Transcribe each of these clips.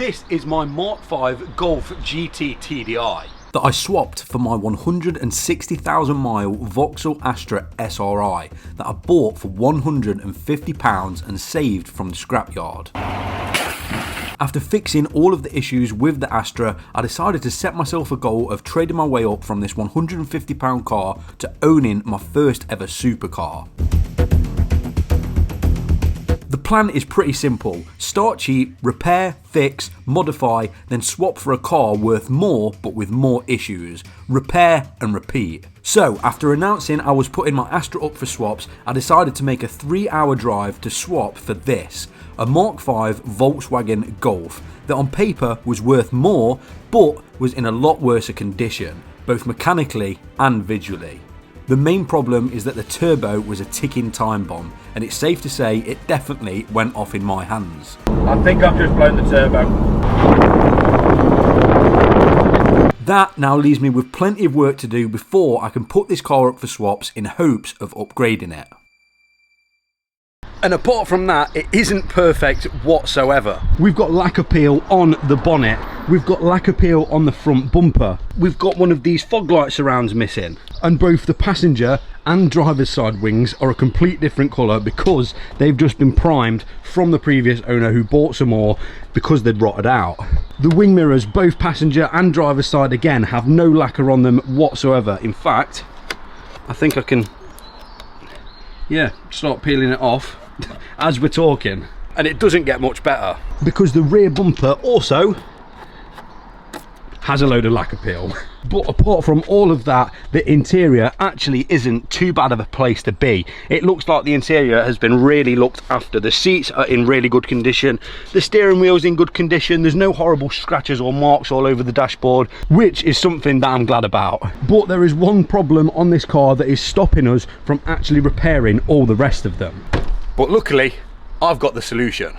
This is my Mark V Golf GT TDI that I swapped for my 160,000 mile Vauxhall Astra SRI that I bought for £150 and saved from the scrapyard. After fixing all of the issues with the Astra, I decided to set myself a goal of trading my way up from this £150 car to owning my first ever supercar. The plan is pretty simple. Start cheap, repair, fix, modify, then swap for a car worth more but with more issues. Repair and repeat. So, after announcing I was putting my Astra up for swaps, I decided to make a 3-hour drive to swap for this, a Mark V Volkswagen Golf, that on paper was worth more but was in a lot worse condition, both mechanically and visually. The main problem is that the turbo was a ticking time bomb, and it's safe to say it definitely went off in my hands. I think I've just blown the turbo. That now leaves me with plenty of work to do before I can put this car up for swaps in hopes of upgrading it. And apart from that, it isn't perfect whatsoever. We've got lacquer peel on the bonnet. We've got lacquer peel on the front bumper. We've got one of these fog light surrounds missing. And both the passenger and driver's side wings are a complete different colour because they've just been primed from the previous owner who bought some more because they'd rotted out. The wing mirrors, both passenger and driver's side, again, have no lacquer on them whatsoever. In fact, I think I can, start peeling it off as we're talking, and it doesn't get much better because the rear bumper also has a load of lacquer peel. But apart from all of that, the interior actually isn't too bad of a place to be. It looks like the interior has been really looked after. The seats are in really good condition, the steering wheel's in good condition, there's no horrible scratches or marks all over the dashboard, which is something that I'm glad about. But there is one problem on this car that is stopping us from actually repairing all the rest of them. But luckily, I've got the solution.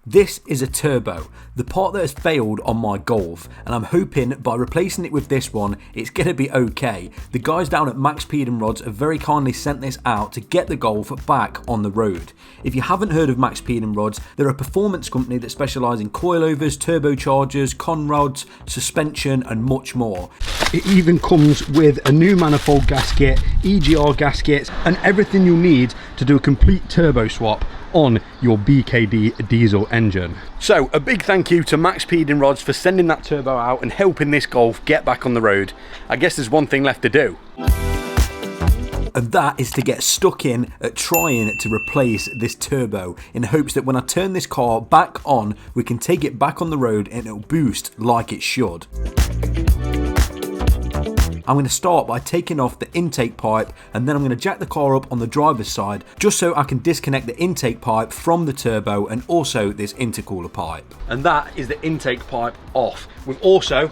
This is a turbo, the part that has failed on my Golf, and I'm hoping by replacing it with this one, it's going to be okay. The guys down at Max Peden Rods have very kindly sent this out to get the Golf back on the road. If you haven't heard of Max Peden Rods, they're a performance company that specialise in coilovers, turbochargers, con rods, suspension and much more. It even comes with a new manifold gasket, EGR gaskets and everything you'll need to do a complete turbo swap on your BKD diesel engine. So a big thank you to Max Peden Rods for sending that turbo out and helping this Golf get back on the road. I guess there's one thing left to do, and that is to get stuck in at trying to replace this turbo in hopes that when I turn this car back on, we can take it back on the road and it'll boost like it should. I'm going to start by taking off the intake pipe, and then I'm going to jack the car up on the driver's side just so I can disconnect the intake pipe from the turbo and also this intercooler pipe. And that is the intake pipe off. We've also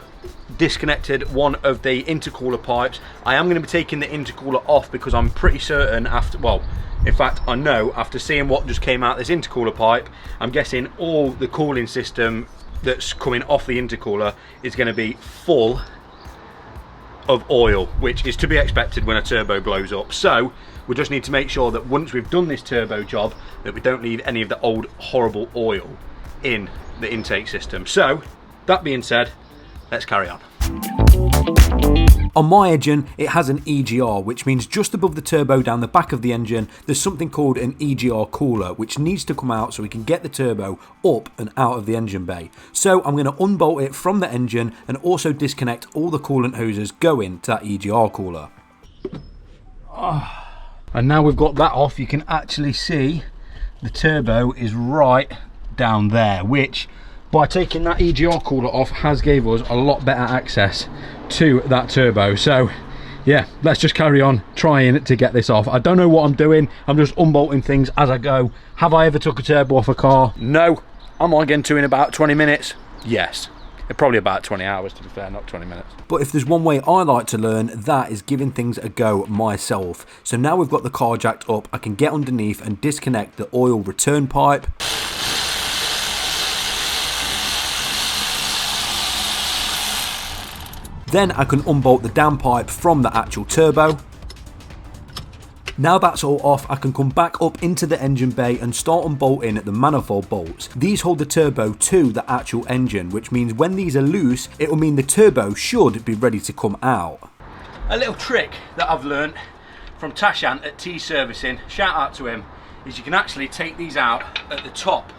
disconnected one of the intercooler pipes. I am going to be taking the intercooler off because I'm pretty certain in fact I know after seeing what just came out this intercooler pipe, I'm guessing all the cooling system that's coming off the intercooler is going to be full of oil, which is to be expected when a turbo blows up. So we just need to make sure that once we've done this turbo job that we don't leave any of the old horrible oil in the intake system. So that being said, let's carry on. On my engine, it has an EGR, which means just above the turbo down the back of the engine, there's something called an EGR cooler, which needs to come out so we can get the turbo up and out of the engine bay. So I'm going to unbolt it from the engine and also disconnect all the coolant hoses going to that EGR cooler. And now we've got that off, you can actually see the turbo is right down there, which by taking that EGR cooler off has gave us a lot better access to that turbo. So yeah, let's just carry on trying to get this off. I don't know what I'm doing, I'm just unbolting things as I go. Have I ever took a turbo off a car? No. Am I going to in about 20 minutes? Yes. Probably about 20 hours to be fair, not 20 minutes. But if there's one way I like to learn, that is giving things a go myself. So now we've got the car jacked up, I can get underneath and disconnect the oil return pipe. Then I can unbolt the downpipe from the actual turbo. Now that's all off, I can come back up into the engine bay and start unbolting the manifold bolts. These hold the turbo to the actual engine, which means when these are loose, it will mean the turbo should be ready to come out. A little trick that I've learned from Tashan at T Servicing, shout out to him, is you can actually take these out at the top.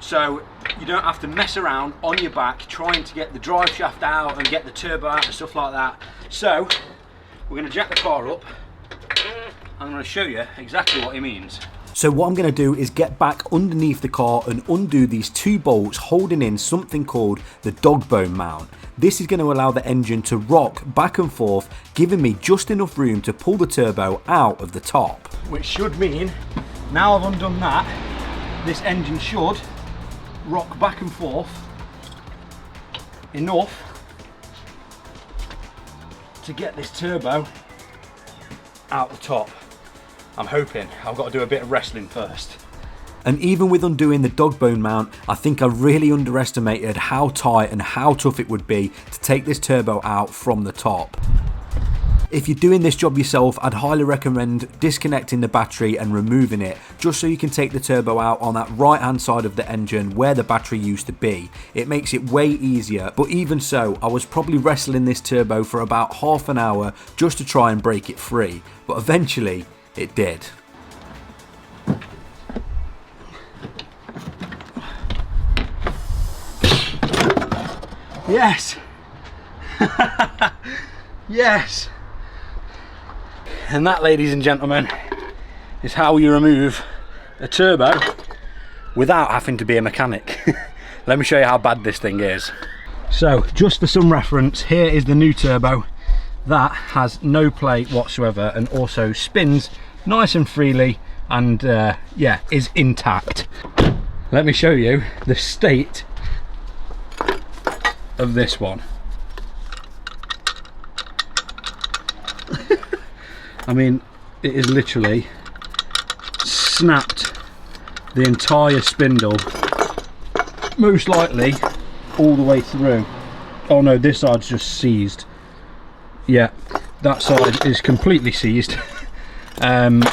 So you don't have to mess around on your back trying to get the drive shaft out and get the turbo out and stuff like that. So we're going to jack the car up. I'm going to show you exactly what he means. So what I'm going to do is get back underneath the car and undo these two bolts holding in something called the dog bone mount. This is going to allow the engine to rock back and forth, giving me just enough room to pull the turbo out of the top. Which should mean, now I've undone that, this engine should rock back and forth enough to get this turbo out the top. I'm hoping. I've got to do a bit of wrestling first. And even with undoing the dog bone mount, I think I really underestimated how tight and how tough it would be to take this turbo out from the top. If you're doing this job yourself, I'd highly recommend disconnecting the battery and removing it, just so you can take the turbo out on that right hand side of the engine where the battery used to be. It makes it way easier, but even so, I was probably wrestling this turbo for about half an hour just to try and break it free, but eventually it did. Yes! Yes! And that, ladies and gentlemen, is how you remove a turbo without having to be a mechanic. Let me show you how bad this thing is. So, just for some reference, here is the new turbo. That has no play whatsoever and also spins nice and freely and yeah, is intact. Let me show you the state of this one. I mean, it is literally snapped the entire spindle, most likely all the way through. Oh no, this side's just seized. Yeah, that side is completely seized. And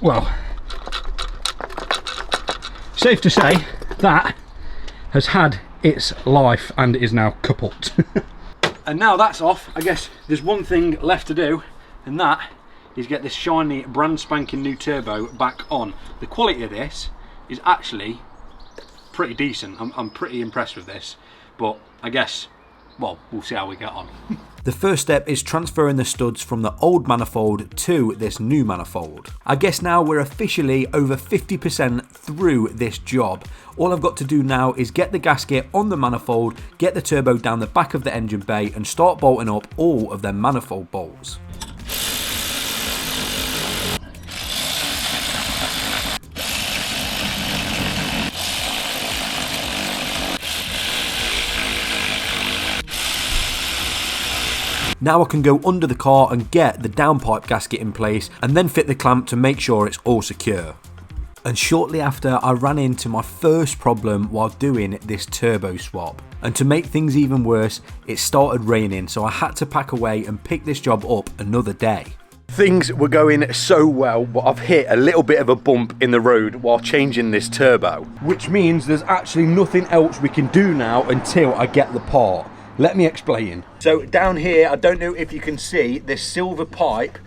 well, safe to say that has had its life and is now kaput. And now that's off, I guess there's one thing left to do, and that is get this shiny brand spanking new turbo back on. The quality of this is actually pretty decent. I'm pretty impressed with this, but I guess, well, we'll see how we get on. The first step is transferring the studs from the old manifold to this new manifold. I guess now we're officially over 50% through this job. All I've got to do now is get the gasket on the manifold, get the turbo down the back of the engine bay and start bolting up all of them manifold bolts. Now I can go under the car and get the downpipe gasket in place and then fit the clamp to make sure it's all secure. And shortly after, I ran into my first problem while doing this turbo swap. And to make things even worse, it started raining, so I had to pack away and pick this job up another day. Things were going so well, but I've hit a little bit of a bump in the road while changing this turbo. Which means there's actually nothing else we can do now until I get the part. Let me explain. So down here, I don't know if you can see this silver pipe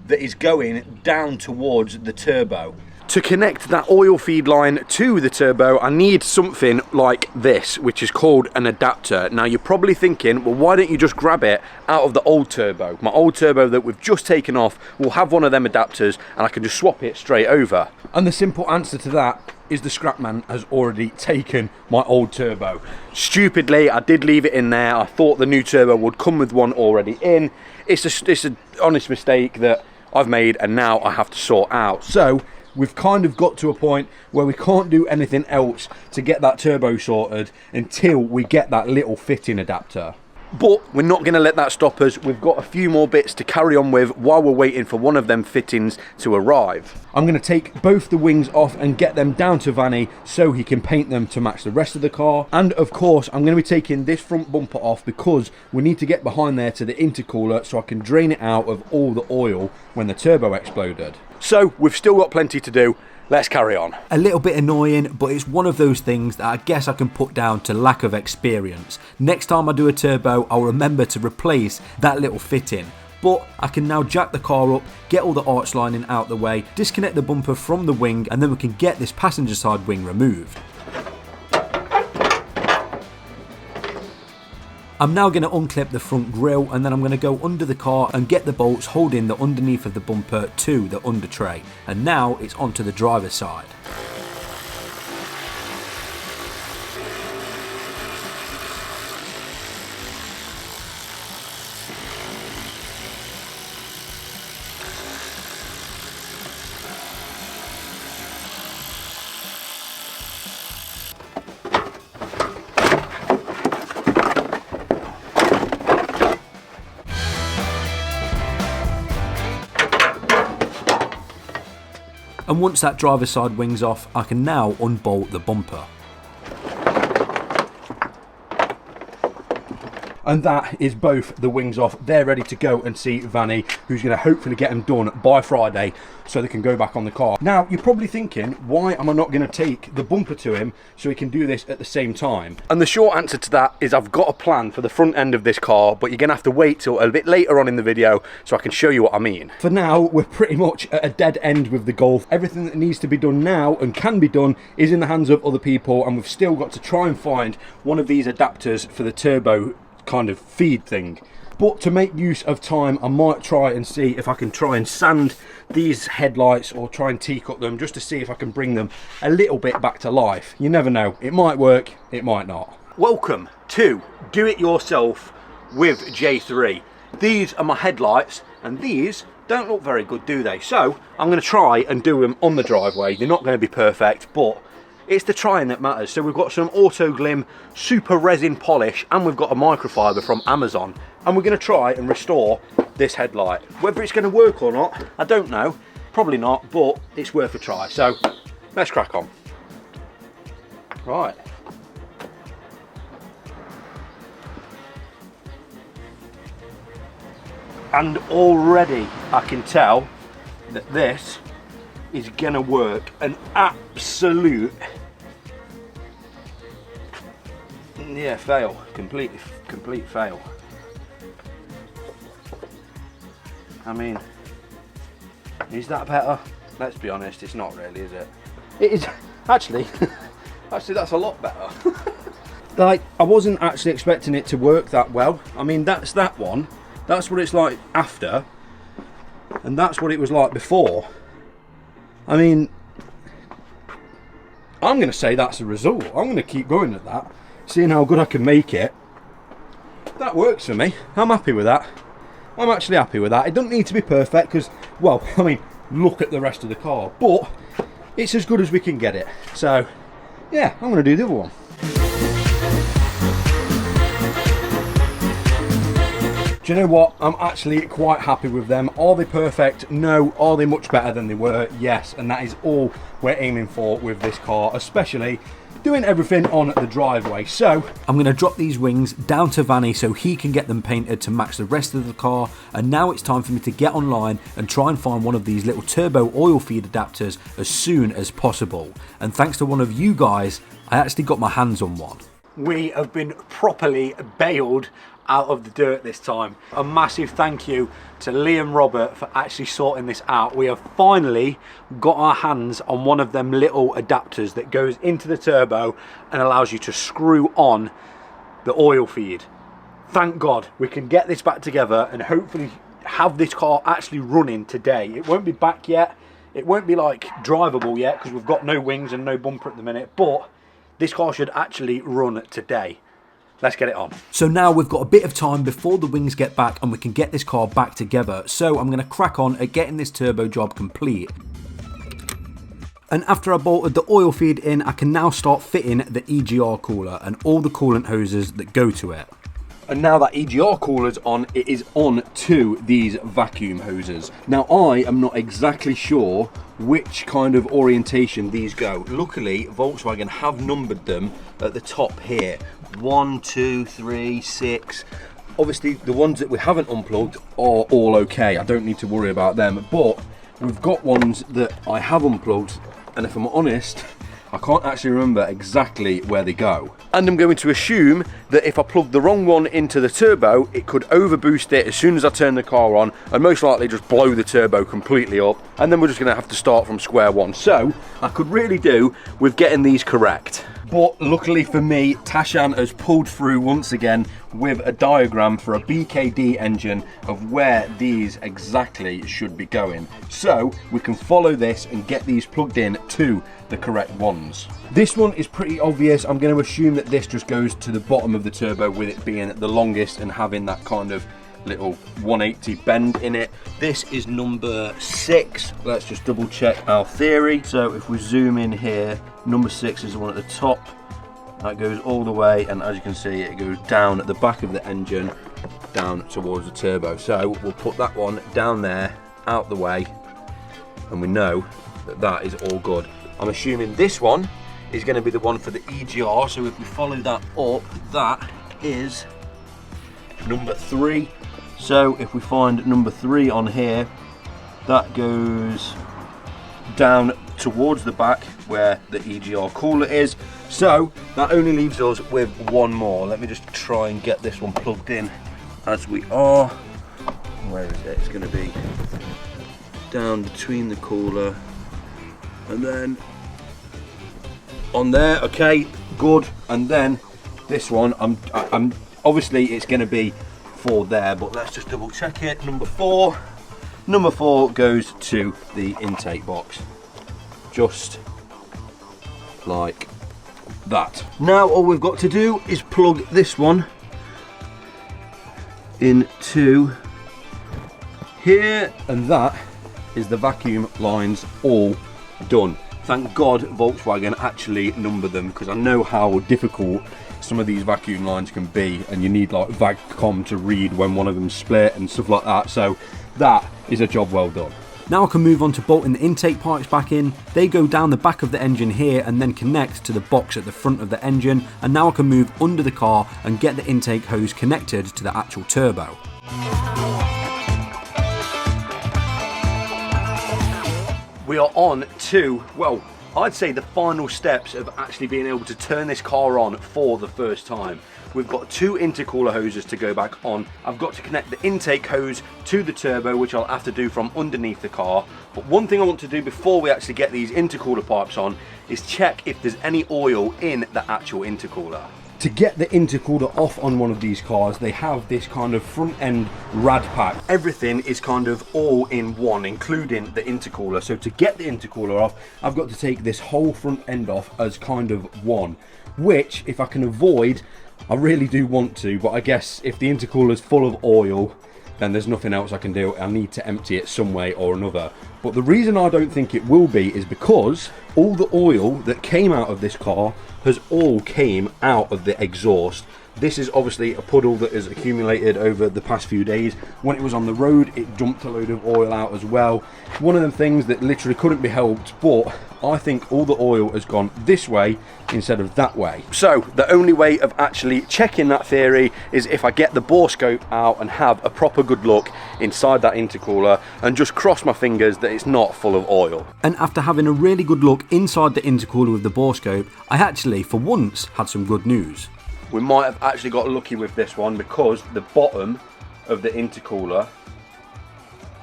that is going down towards the turbo. To connect that oil feed line to the turbo, I need something like this, which is called an adapter. Now you're probably thinking, well, why don't you just grab it out of the old turbo? My old turbo that we've just taken off will have one of them adapters and I can just swap it straight over. And the simple answer to that is the scrapman has already taken my old turbo. Stupidly, I did leave it in there. I thought the new turbo would come with one already in. It's an honest mistake that I've made and now I have to sort out. So we've kind of got to a point where we can't do anything else to get that turbo sorted until we get that little fitting adapter. But we're not going to let that stop us. We've got a few more bits to carry on with while we're waiting for one of them fittings to arrive. I'm going to take both the wings off and get them down to Vanny so he can paint them to match the rest of the car. And of course, I'm going to be taking this front bumper off because we need to get behind there to the intercooler so I can drain it out of all the oil when the turbo exploded. So we've still got plenty to do. Let's carry on. A little bit annoying, but it's one of those things that I guess I can put down to lack of experience. Next time I do a turbo, I'll remember to replace that little fitting. But I can now jack the car up, get all the arch lining out the way, disconnect the bumper from the wing, and then we can get this passenger side wing removed. I'm now going to unclip the front grille, and then I'm going to go under the car and get the bolts holding the underneath of the bumper to the under tray. And now it's onto the driver's side. And once that driver's side wing's off, I can now unbolt the bumper. And that is both the wings off. They're ready to go and see Vanny, who's going to hopefully get them done by Friday so they can go back on the car. Now, you're probably thinking, why am I not going to take the bumper to him so he can do this at the same time? And the short answer to that is I've got a plan for the front end of this car, but you're going to have to wait till a bit later on in the video so I can show you what I mean. For now, we're pretty much at a dead end with the Golf. Everything that needs to be done now and can be done is in the hands of other people, and we've still got to try and find one of these adapters for the turbo kind of feed thing. But to make use of time, I might try and see if I can try and sand these headlights or try and teak up them just to see if I can bring them a little bit back to life. You never know, it might work, it might not. Welcome to Do It Yourself with J3. These are my headlights, and these don't look very good, do they? So I'm going to try and do them on the driveway. They're not going to be perfect, but it's the trying that matters. So we've got some Auto Glim super resin polish, and we've got a microfiber from Amazon, and we're going to try and restore this headlight. Whether it's going to work or not, I don't know. Probably not, but it's worth a try. So let's crack on. Right. And already I can tell that this is gonna work. An absolute fail. Complete fail. I mean, is that better? Let's be honest, it's not really, is it? It is actually that's a lot better. Like, I wasn't actually expecting it to work that well. I mean, that's that one. That's what it's like after, and that's what it was like before. I mean, I'm going to say that's the result. I'm going to keep going at that, seeing how good I can make it. That works for me. I'm happy with that. I'm actually happy with that. It doesn't need to be perfect because, well, I mean, look at the rest of the car. But it's as good as we can get it. So, yeah, I'm going to do the other one. Do you know what? I'm actually quite happy with them. Are they perfect? No. Are they much better than they were? Yes. And that is all we're aiming for with this car, especially doing everything on the driveway. So I'm going to drop these wings down to Vanny so he can get them painted to match the rest of the car. And now it's time for me to get online and try and find one of these little turbo oil feed adapters as soon as possible. And thanks to one of you guys, I actually got my hands on one. We have been properly bailed out of the dirt this time. A massive thank you to Liam Robert for actually sorting this out. We have finally got our hands on one of them little adapters that goes into the turbo and allows you to screw on the oil feed. Thank God we can get this back together and hopefully have this car actually running today. It won't be back yet. It won't be like drivable yet because we've got no wings and no bumper at the minute, but this car should actually run today. Let's get it on. So now we've got a bit of time before the wings get back and we can get this car back together. So I'm going to crack on at getting this turbo job complete. And after I bolted the oil feed in, I can now start fitting the EGR cooler and all the coolant hoses that go to it. And now that EGR cooler's on, it is on to these vacuum hoses. Now I am not exactly sure which kind of orientation these go. Luckily, Volkswagen have numbered them at the top here. 1, 2, 3, 6. Obviously, the ones that we haven't unplugged are all okay. I don't need to worry about them, but we've got ones that I have unplugged, and if I'm honest, I can't actually remember exactly where they go. And I'm going to assume that if I plug the wrong one into the turbo, it could overboost it as soon as I turn the car on, and most likely just blow the turbo completely up, and then we're just gonna have to start from square one. So, I could really do with getting these correct. But luckily for me, Tashan has pulled through once again with a diagram for a BKD engine of where these exactly should be going. So we can follow this and get these plugged in to the correct ones. This one is pretty obvious. I'm going to assume that this just goes to the bottom of the turbo, with it being the longest and having that kind of little 180 bend in it. This is number 6. Let's just double check our theory. So if we zoom in here, number 6 is the one at the top. That goes all the way, and as you can see, it goes down at the back of the engine, down towards the turbo. So we'll put that one down there, out the way, and we know that that is all good. I'm assuming this one is going to be the one for the EGR, so if we follow that up, that is number 3. So if we find number 3 on here, that goes down towards the back where the EGR cooler is. So that only leaves us with one more. Let me just try and get this one plugged in as we are. Where is it? It's going to be down between the cooler and then on there. Okay, good. And then this one, I'm obviously it's going to be for there, but let's just double check it. Number 4 goes to the intake box, just like that. Now all we've got to do is plug this one into here, and that is the vacuum lines all done. Thank God Volkswagen actually number them, because I know how difficult some of these vacuum lines can be, and you need like VAGCOM to read when one of them's split and stuff like that. So that is a job well done. Now I can move on to bolting the intake pipes back in. They go down the back of the engine here and then connect to the box at the front of the engine, and now I can move under the car and get the intake hose connected to the actual turbo. We are on to, well, I'd say the final steps of actually being able to turn this car on for the first time. We've got 2 intercooler hoses to go back on. I've got to connect the intake hose to the turbo, which I'll have to do from underneath the car. But one thing I want to do before we actually get these intercooler pipes on is check if there's any oil in the actual intercooler. To get the intercooler off on one of these cars, they have this kind of front end rad pack. Everything is kind of all in one, including the intercooler. So to get the intercooler off, I've got to take this whole front end off as kind of one, which if I can avoid, I really do want to, but I guess if the intercooler is full of oil, then there's nothing else I can do. I need to empty it some way or another. But the reason I don't think it will be is because all the oil that came out of this car has all came out of the exhaust. This is obviously a puddle that has accumulated over the past few days. When it was on the road, it dumped a load of oil out as well. One of them things that literally couldn't be helped, but I think all the oil has gone this way instead of that way. So the only way of actually checking that theory is if I get the bore scope out and have a proper good look inside that intercooler and just cross my fingers that it's not full of oil. And after having a really good look inside the intercooler with the bore scope, I actually for once had some good news. We might have actually got lucky with this one because the bottom of the intercooler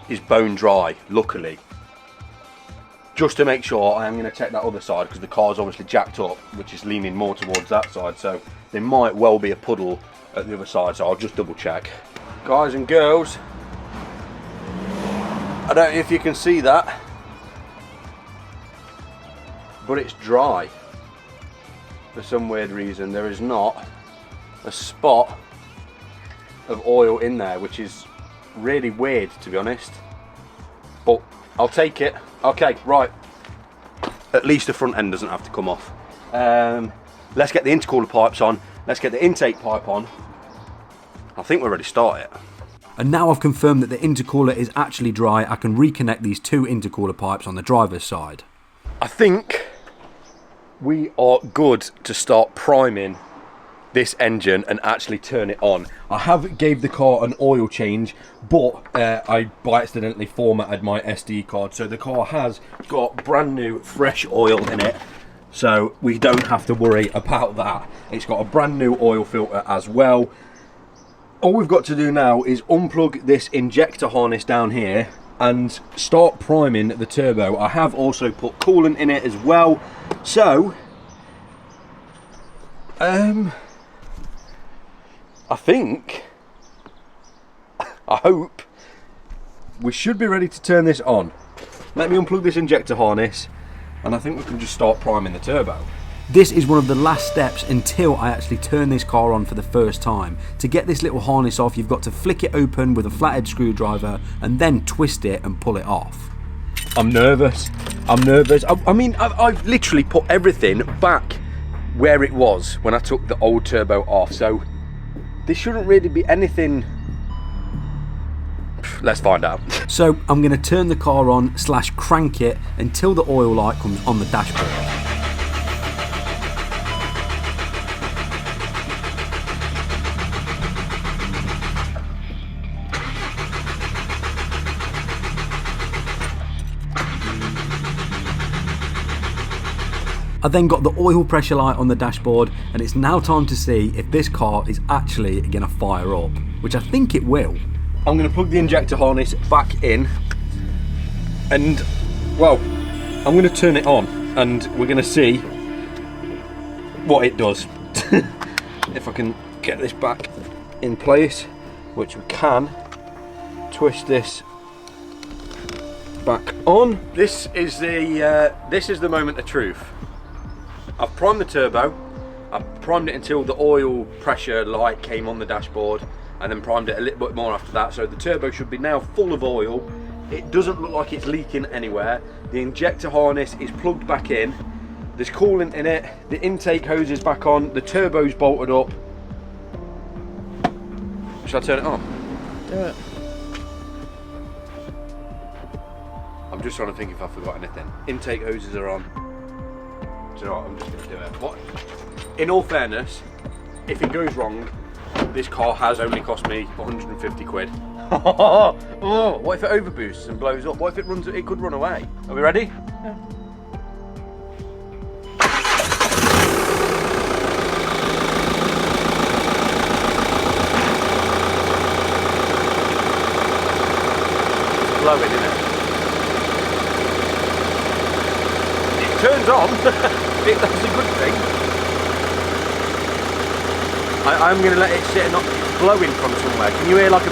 is bone dry, luckily. Just to make sure, I am going to check that other side because the car's obviously jacked up, which is leaning more towards that side, so there might well be a puddle at the other side, so I'll just double check. Guys and girls, I don't know if you can see that, but it's dry. For some weird reason, there is not a spot of oil in there, which is really weird, to be honest, but I'll take it. Okay, right, at least the front end doesn't have to come off. Let's get the intercooler pipes on, let's get the intake pipe on, I think we're ready to start it. And now I've confirmed that the intercooler is actually dry, I can reconnect these two intercooler pipes on the driver's side. I think we are good to start priming this engine and actually turn it on. I have gave the car an oil change, but I by accidentally formatted my SD card, so the car has got brand new fresh oil in it, so we don't have to worry about that. It's got a brand new oil filter as well. All we've got to do now is unplug this injector harness down here and start priming the turbo. I have also put coolant in it as well, so I hope we should be ready to turn this on. Let me unplug this injector harness and I think we can just start priming the turbo. This is one of the last steps until I actually turn this car on for the first time. To get this little harness off, you've got to flick it open with a flathead screwdriver and then twist it and pull it off. I'm nervous. I mean, I've literally put everything back where it was when I took the old turbo off, so this shouldn't really be anything. Let's find out. So I'm going to turn the car on / crank it until the oil light comes on the dashboard. I then got the oil pressure light on the dashboard, and it's now time to see if this car is actually going to fire up, which I think it will. I'm going to plug the injector harness back in and, well, I'm going to turn it on and we're going to see what it does. If I can get this back in place, which we can, twist this back on. This is the moment of truth. I've primed the turbo, I've primed it until the oil pressure light came on the dashboard, and then primed it a little bit more after that, so the turbo should be now full of oil. It doesn't look like it's leaking anywhere. The injector harness is plugged back in, there's coolant in it, the intake hose is back on, the turbo's bolted up. Shall I turn it on? Do it. I'm just trying to think if I forgot anything. Intake hoses are on. Do you know what, I'm just going to do it. What? In all fairness, if it goes wrong, this car has only cost me 150 quid. Oh, what if it overboosts and blows up? What if it could run away? Are we ready? Yeah. It's blowing, isn't it? It turns on. That's a good thing. I'm going to let it sit and it's blowing from somewhere. Can you hear like a...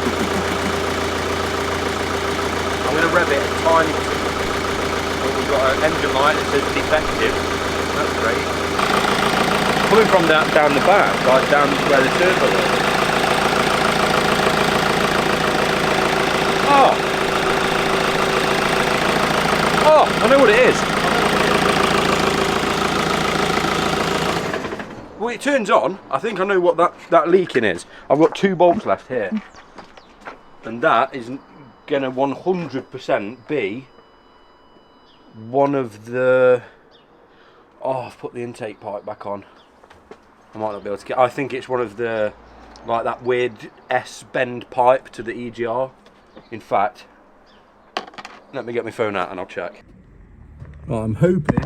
I'm going to rev it a tiny bit. Oh, we've got an engine light that says defective. That's great. Coming from down the back, like down where the turbo is. Oh, I know what it is. Well, it turns on. I think I know what that leaking is. I've got 2 bolts left here, and that is gonna 100% be one of the. Oh, I've put the intake pipe back on. I might not be able to get. I think it's one of the, like that weird S bend pipe to the EGR. In fact, let me get my phone out and I'll check. Well, I'm hoping.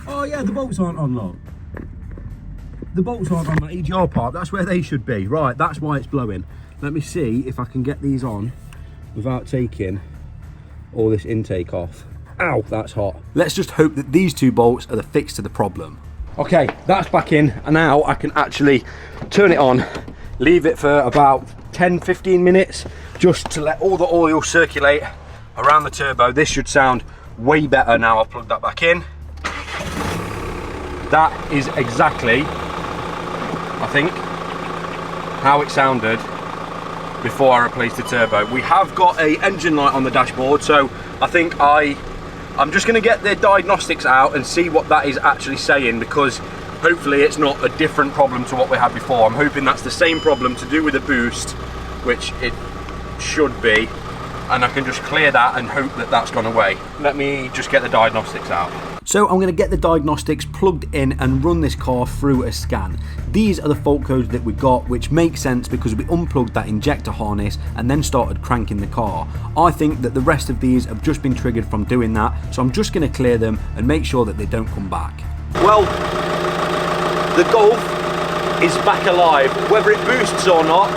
Oh yeah, the bolts aren't on, look. The bolts aren't on that EGR part, that's where they should be. Right, that's why it's blowing. Let me see if I can get these on without taking all this intake off. Ow, that's hot. Let's just hope that these 2 bolts are the fix to the problem. Okay, that's back in, and now I can actually turn it on, leave it for about 10-15 minutes, just to let all the oil circulate around the turbo. This should sound way better now I've plugged that back in. That is exactly, I think, how it sounded before I replaced the turbo. We have got a engine light on the dashboard, so I think I'm just going to get the diagnostics out and see what that is actually saying, because Hopefully it's not a different problem to what we had before. I'm hoping that's the same problem to do with the boost, which it should be, and I can just clear that and hope that that's gone away. Let me just get the diagnostics out. So I'm going to get the diagnostics plugged in and run this car through a scan. These are the fault codes that we got, which makes sense because we unplugged that injector harness and then started cranking the car. I think that the rest of these have just been triggered from doing that, so I'm just going to clear them and make sure that they don't come back. Well, the Golf is back alive. Whether it boosts or not,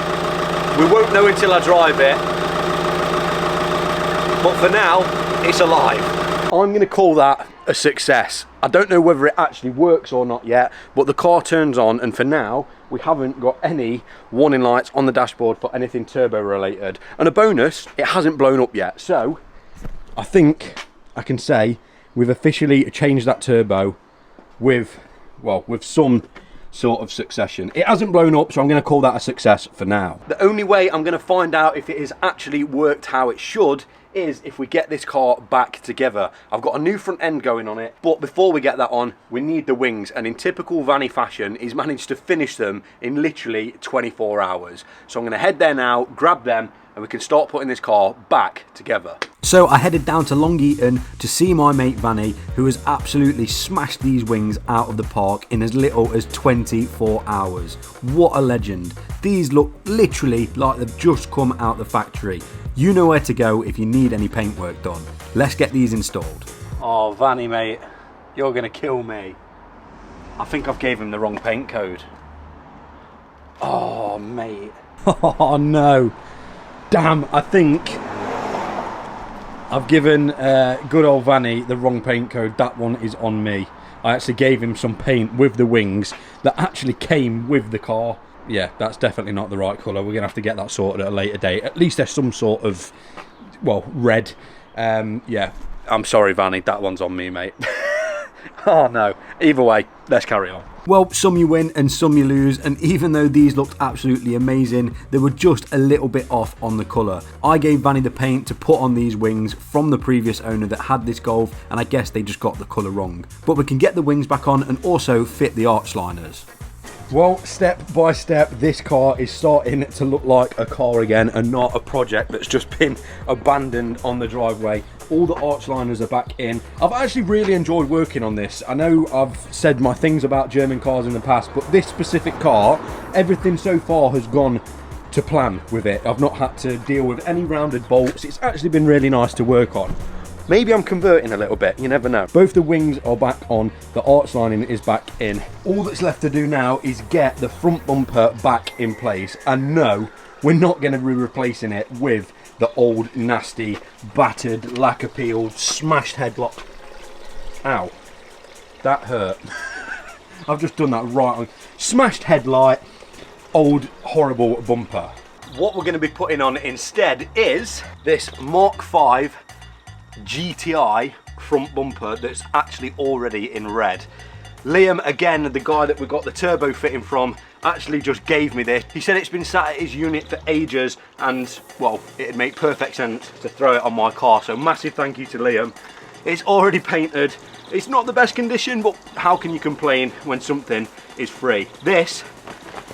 we won't know until I drive it. But for now, it's alive. I'm going to call that a success. I don't know whether it actually works or not yet, but the car turns on, and for now we haven't got any warning lights on the dashboard for anything turbo related. And a bonus, it hasn't blown up yet. So I think I can say we've officially changed that turbo with, well, with some sort of succession. It hasn't blown up, so I'm going to call that a success for now. The only way I'm going to find out if it has actually worked how it should is if we get this car back together. I've got a new front end going on it, but before we get that on, we need the wings, and in typical Vanny fashion, he's managed to finish them in literally 24 hours. So I'm going to head there now, grab them, and we can start putting this car back together. So I headed down to Long Eaton to see my mate Vanny, who has absolutely smashed these wings out of the park in as little as 24 hours. What a legend. These look literally like they've just come out the factory. You know where to go if you need any paintwork done. Let's get these installed. Oh, Vanny, mate, you're gonna kill me. I think I've gave him the wrong paint code. Oh, mate. Oh, no. Damn, I think I've given good old Vanny the wrong paint code. That one is on me. I actually gave him some paint with the wings that actually came with the car. Yeah, that's definitely not the right colour. We're going to have to get that sorted at a later date. At least there's some sort of, well, red. Yeah, I'm sorry, Vanny. That one's on me, mate. Oh, no. Either way, let's carry on. Well, some you win and some you lose, and even though these looked absolutely amazing, they were just a little bit off on the colour. I gave Vanny the paint to put on these wings from the previous owner that had this Golf, and I guess they just got the colour wrong. But we can get the wings back on and also fit the arch liners. Well, step by step, this car is starting to look like a car again and not a project that's just been abandoned on the driveway. All the arch liners are back in. I've actually really enjoyed working on this. I know I've said my things about German cars in the past, but this specific car, everything so far has gone to plan with it. I've not had to deal with any rounded bolts. It's actually been really nice to work on. Maybe I'm converting a little bit, you never know. Both the wings are back on, the arch lining is back in. All that's left to do now is get the front bumper back in place. And no, we're not going to be replacing it with the old, nasty, battered, lacquer-peeled, smashed headlight. Ow, that hurt. I've just done that right on. Smashed headlight, old, horrible bumper. What we're going to be putting on instead is this Mark V GTI front bumper that's actually already in red. Liam, again, the guy that we got the turbo fitting from, actually just gave me this. He said it's been sat at his unit for ages and, well, it'd make perfect sense to throw it on my car. So massive thank you to Liam. It's already painted. It's not the best condition, but how can you complain when something is free? This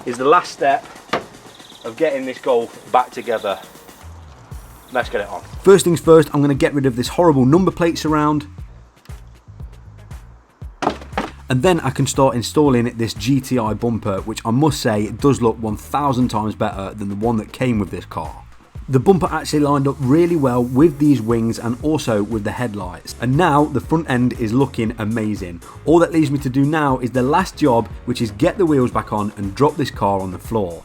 is the last step of getting this Golf back together. Let's get it on. First things first, I'm going to get rid of this horrible number plate surround. And then I can start installing this GTI bumper, which I must say it does look 1,000 times better than the one that came with this car. The bumper actually lined up really well with these wings and also with the headlights. And now the front end is looking amazing. All that leaves me to do now is the last job, which is get the wheels back on and drop this car on the floor.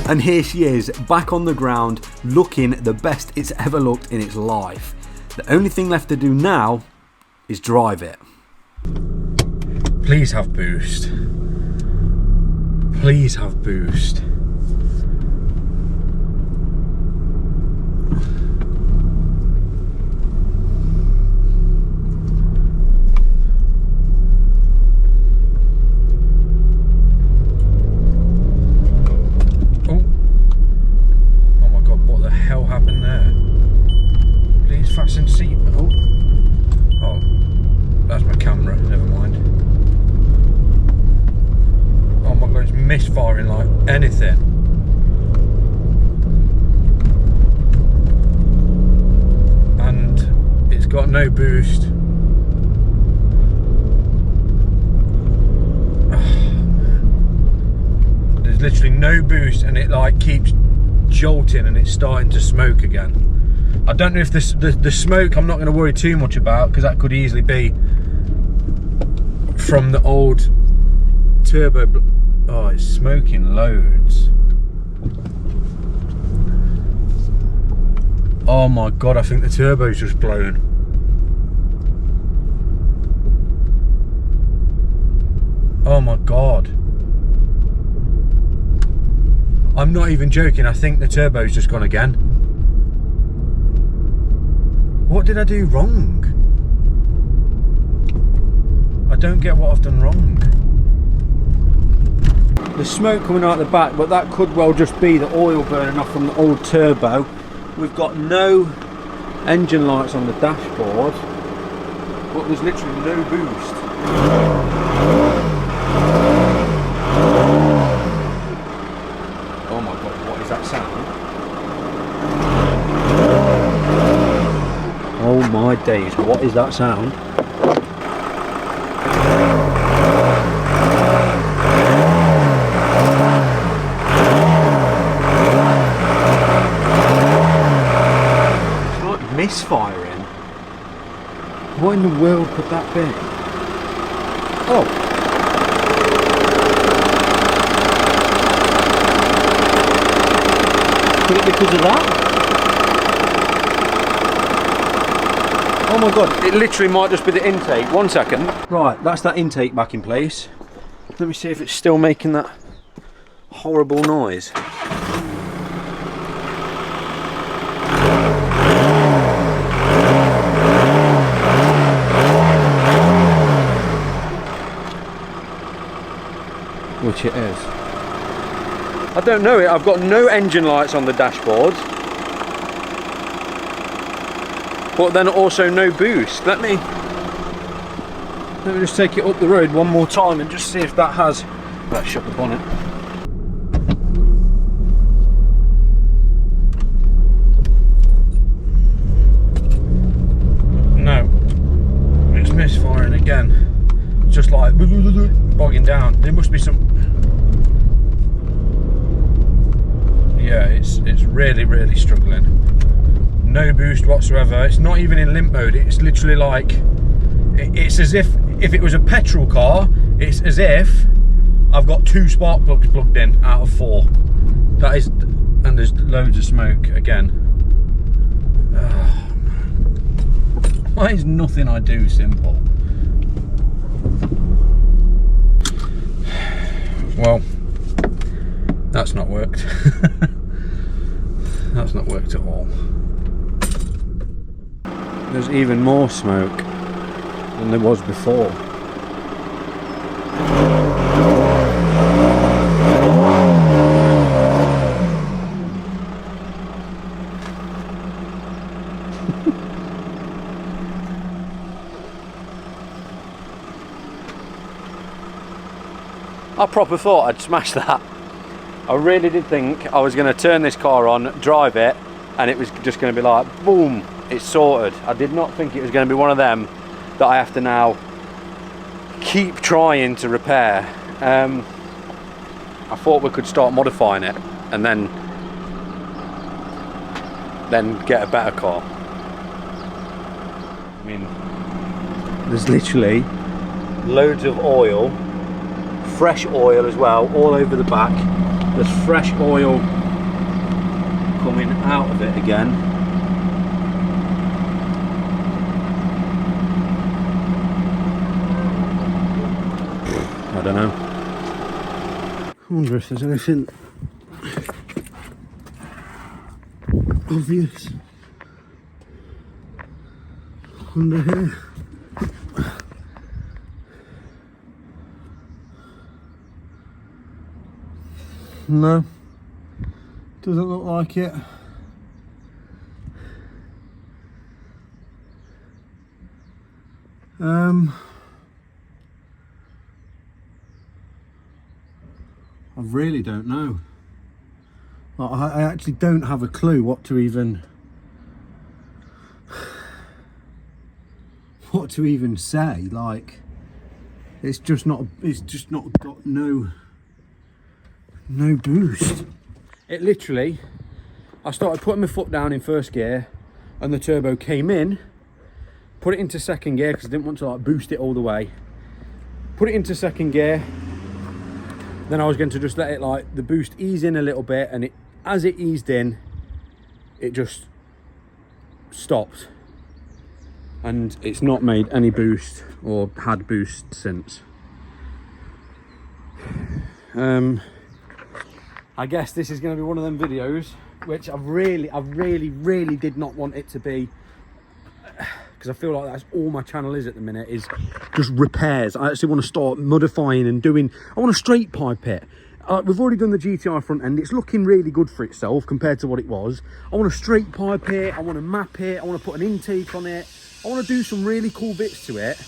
And here she is, back on the ground, looking the best it's ever looked in its life. The only thing left to do now is drive it. Please have boost. Please have boost. misfiring like anything. And it's got no boost. There's literally no boost, and it like keeps jolting, and it's starting to smoke again. I don't know if the smoke I'm not going to worry too much about, because that could easily be from the old turbo. Oh, it's smoking loads. Oh my god, I think the turbo's just blown. Oh my god. I'm not even joking, I think the turbo's just gone again. What did I do wrong? I don't get what I've done wrong. There's smoke coming out the back, but that could well just be the oil burning off from the old turbo. We've got no engine lights on the dashboard, but there's literally no boost. Oh my god, what is that sound? Oh my days, what is that sound? It's like misfiring. What in the world could that be? Oh. Could it be because of that? Oh my god, it literally might just be the intake. 1 second. Right, that's that intake back in place. Let me see if it's still making that horrible noise. Which it is. I don't know it, I've got no engine lights on the dashboard. But then also no boost. Let me just take it up the road one more time and just see if that has. Let's shut the bonnet. No, it's misfiring again. It's just like bogging down. There must be some. Yeah, it's really struggling. No boost whatsoever. It's not even in limp mode. It's literally like, it's as if it was a petrol car, it's as if I've got 2 spark plugs plugged in out of 4. That is, and there's loads of smoke again. Why is nothing I do simple? Well, that's not worked. That's not worked at all. There's even more smoke than there was before. I proper thought I'd smash that. I really did think I was going to turn this car on, drive it, and it was just going to be like, boom, it's sorted. I did not think it was going to be one of them that I have to now keep trying to repair. I thought we could start modifying it and then get a better car. I mean, there's literally loads of oil, fresh oil as well, all over the back. There's fresh oil coming out of it again. I don't know. I wonder if there's anything obvious under here. No, doesn't look like it. I really don't know. Like, I actually don't have a clue what to even say. Like, it's just not got no boost. It literally, I started putting my foot down in first gear and the turbo came in, put it into second gear because I didn't want to like boost it all the way. Put it into second gear, then I was going to just let it like the boost ease in a little bit, and as it eased in, it just stopped, and it's not made any boost or had boost since. I guess this is going to be one of them videos which I really did not want it to be, because I feel like that's all my channel is at the minute, is just repairs. I actually want to start modifying and I want to straight pipe it. We've already done the GTI front end. It's looking really good for itself compared to what it was. I want to straight pipe it, I want to map it, I want to put an intake on it. I want to do some really cool bits to it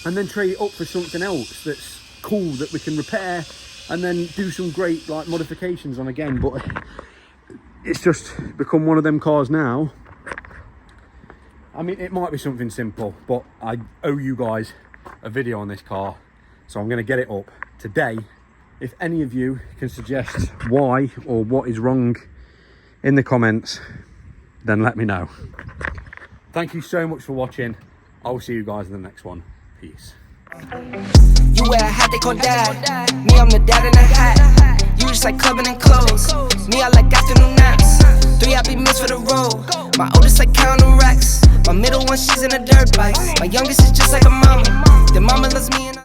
and then trade it up for something else that's cool that we can repair, and then do some great like modifications on again. But it's just become one of them cars now. I mean, it might be something simple, but I owe you guys a video on this car, so I'm going to get it up today. If any of you can suggest why or what is wrong in the comments, then let me know. Thank you so much for watching. I will see you guys in the next one. Peace. You wear a hat they call dad. Me, I'm the dad in a hat. You just like clubbing and clothes. Me, I like afternoon naps. 3 I be missed for the road. My oldest like counting racks. My middle one, she's in a dirt bike. My youngest is just like a mama. The mama loves me and